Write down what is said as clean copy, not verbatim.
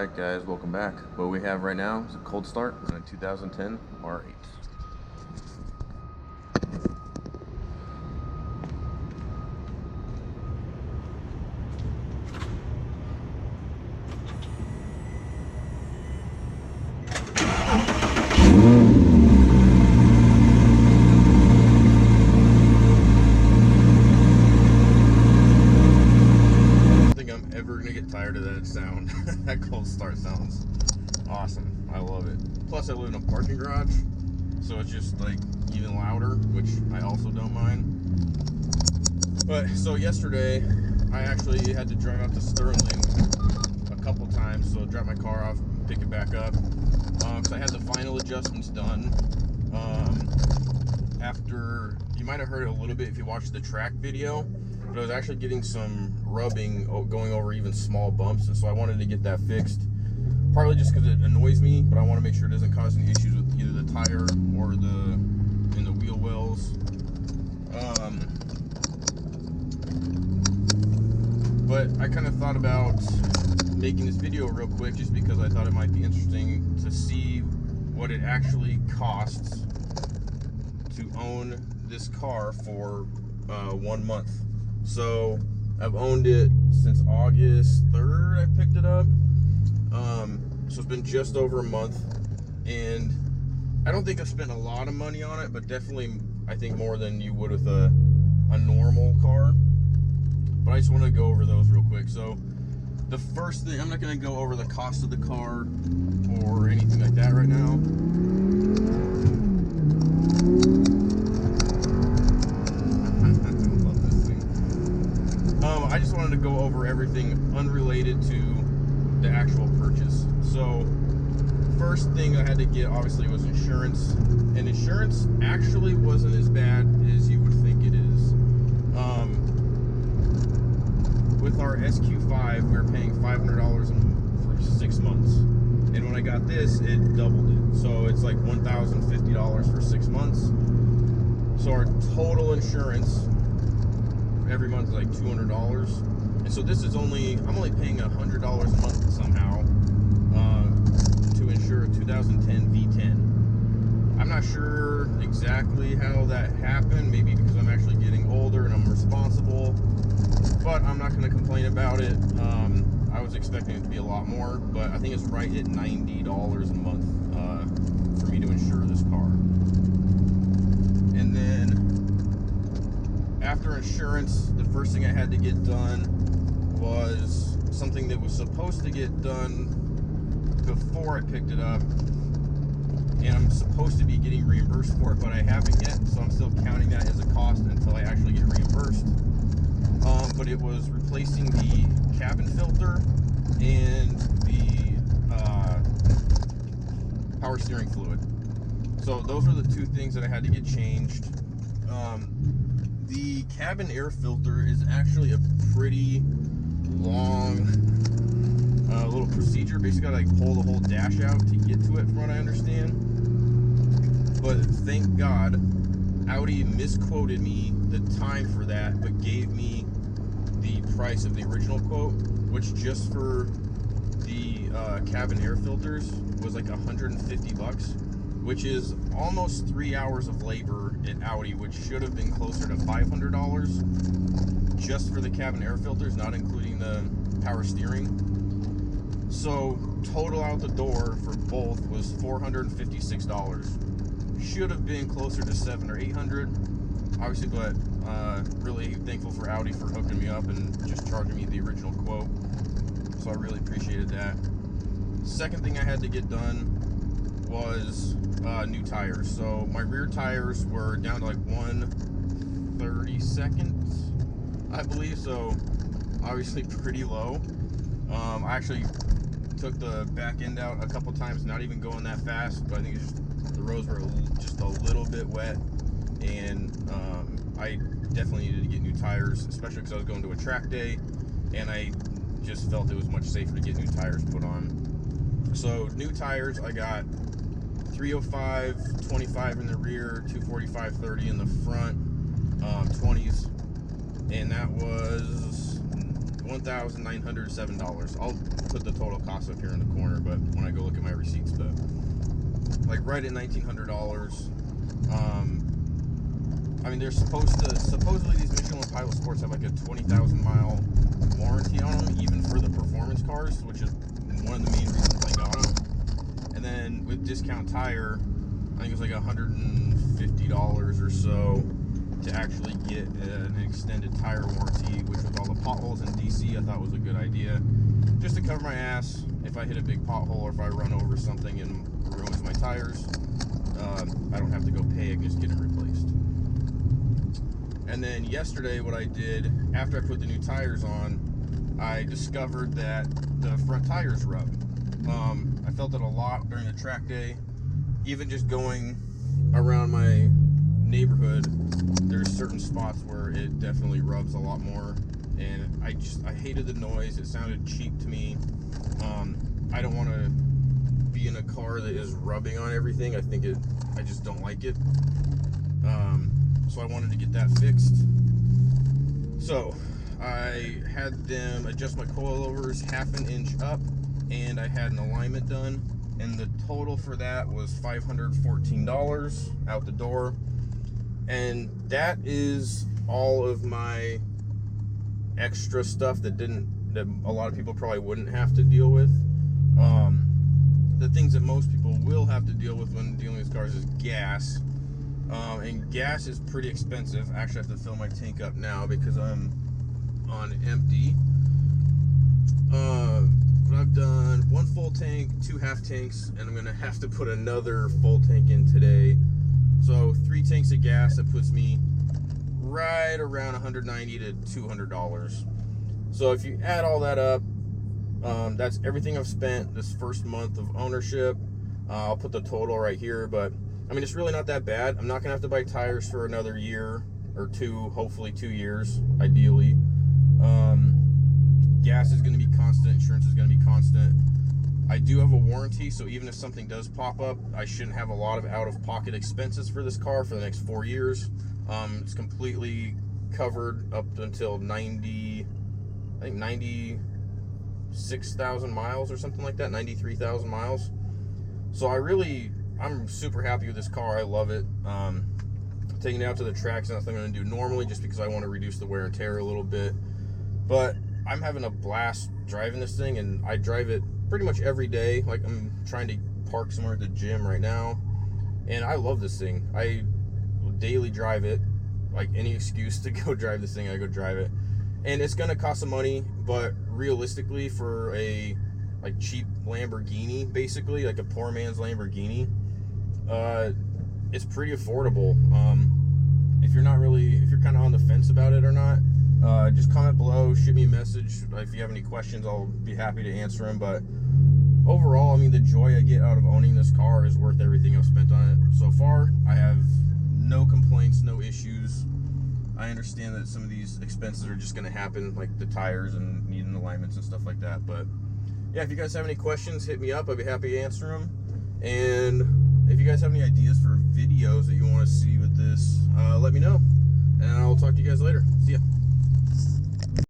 Alright guys, welcome back. What we have right now is a cold start on a 2010 R8. Ever gonna get tired of that sound. That cold start sounds awesome. I love it. Plus I live in a parking garage, so it's just like even louder, which I also don't mind. But so yesterday I actually had to drive out to Sterling a couple times, so drop my car off, pick it back up, because I had the final adjustments done. After, you might have heard it a little bit if you watched the track video, but I was actually getting some rubbing going over even small bumps, and so I wanted to get that fixed, partly just because it annoys me, but I want to make sure it doesn't cause any issues with either the tire or the wheel wells. But I kind of thought about making this video real quick just because I thought it might be interesting to see what it actually costs to own this car for 1 month. So I've owned it since August 3rd. I picked it up. So it's been just over a month, and I don't think I've spent a lot of money on it, but definitely I think more than you would with a normal car. But I just want to go over those real quick. So the first thing, I'm not going to go over the cost of the car or anything like that right now. I just wanted to go over everything unrelated to the actual purchase. So first thing I had to get obviously was insurance, and insurance actually wasn't as bad as you would think it is. With our SQ5 we were paying $500 for 6 months, and when I got this it doubled it, so it's like $1,050 for 6 months. So our total insurance every month is like $200, and so this is I'm only paying $100 a month somehow to insure a 2010 V10. I'm not sure exactly how that happened, maybe because I'm actually getting older and I'm responsible, but I'm not going to complain about it. I was expecting it to be a lot more, but I think it's right at $90 a month for me to insure this car. And then after insurance, the first thing I had to get done was something that was supposed to get done before I picked it up, and I'm supposed to be getting reimbursed for it, but I haven't yet, so I'm still counting that as a cost until I actually get reimbursed. But it was replacing the cabin filter and the power steering fluid. So those are the two things that I had to get changed. The cabin air filter is actually a pretty long little procedure. Basically, I like pull the whole dash out to get to it, from what I understand. But thank God, Audi misquoted me the time for that, but gave me the price of the original quote, which just for the cabin air filters was like $150. Which is almost 3 hours of labor at Audi, which should have been closer to $500 just for the cabin air filters, not including the power steering. So total out the door for both was $456. Should have been closer to $700 or $800, obviously, but really thankful for Audi for hooking me up and just charging me the original quote. So I really appreciated that. Second thing I had to get done was new tires. So my rear tires were down to like 1/32, I believe, so obviously pretty low. I actually took the back end out a couple times, not even going that fast, but I think it's just the roads were just a little bit wet, and I definitely needed to get new tires, especially because I was going to a track day, and I just felt it was much safer to get new tires put on. So new tires, I got 305/25 in the rear, 245/30 in the front, 20s, and that was $1,907. I'll put the total cost up here in the corner, but when I go look at my receipts, but like right at $1,900. I mean, they're supposedly these Michelin Pilot Sports have like a 20,000 mile warranty on them, even for the performance cars, which is one of the main reasons I got them. And then with discount tire, I think it was like $150 or so to actually get an extended tire warranty, which with all the potholes in DC, I thought was a good idea. Just to cover my ass if I hit a big pothole or if I run over something and ruins my tires, I don't have to go pay, I can just get them replaced. And then yesterday what I did, after I put the new tires on, I discovered that the front tires rub. I felt it a lot during the track day. Even just going around my neighborhood, there's certain spots where it definitely rubs a lot more. And I hated the noise. It sounded cheap to me. I don't want to be in a car that is rubbing on everything. I just don't like it. So I wanted to get that fixed. So I had them adjust my coilovers ½ an inch up, and I had an alignment done, and the total for that was $514 out the door. And that is all of my extra stuff that a lot of people probably wouldn't have to deal with. The things that most people will have to deal with when dealing with cars is gas. And gas is pretty expensive. I actually have to fill my tank up now because I'm on empty. But I've done 1 full tank, 2 half tanks, and I'm gonna have to put another full tank in today. So 3 tanks of gas, that puts me right around $190 to $200. So if you add all that up, that's everything I've spent this first month of ownership. I'll put the total right here, but I mean, it's really not that bad. I'm not gonna have to buy tires for another year or 2, hopefully 2 years, ideally. Gas is gonna be constant, insurance is gonna be constant. I do have a warranty, so even if something does pop up, I shouldn't have a lot of out-of-pocket expenses for this car for the next 4 years. It's completely covered up until 96,000 miles or something like that, 93,000 miles. So I'm super happy with this car. I love it. Taking it out to the tracks is nothing I'm going to do normally, just because I want to reduce the wear and tear a little bit. But I'm having a blast driving this thing, and I drive it pretty much every day. Like, I'm trying to park somewhere at the gym right now, and I love this thing. I daily drive it. Like, any excuse to go drive this thing, I go drive it. And it's going to cost some money, but realistically, for a cheap Lamborghini, basically, like a poor man's Lamborghini, it's pretty affordable. If you're kind of on the fence about it or not, just comment below, shoot me a message. If you have any questions, I'll be happy to answer them. But overall, I mean, the joy I get out of owning this car is worth everything I've spent on it so far. I have no complaints, no issues. I understand that some of these expenses are just going to happen, like the tires and needing alignments and stuff like that. But yeah, if you guys have any questions, hit me up. I'd be happy to answer them. And if you guys have any ideas for videos that you want to see with this, let me know. And I'll talk to you guys later. See ya.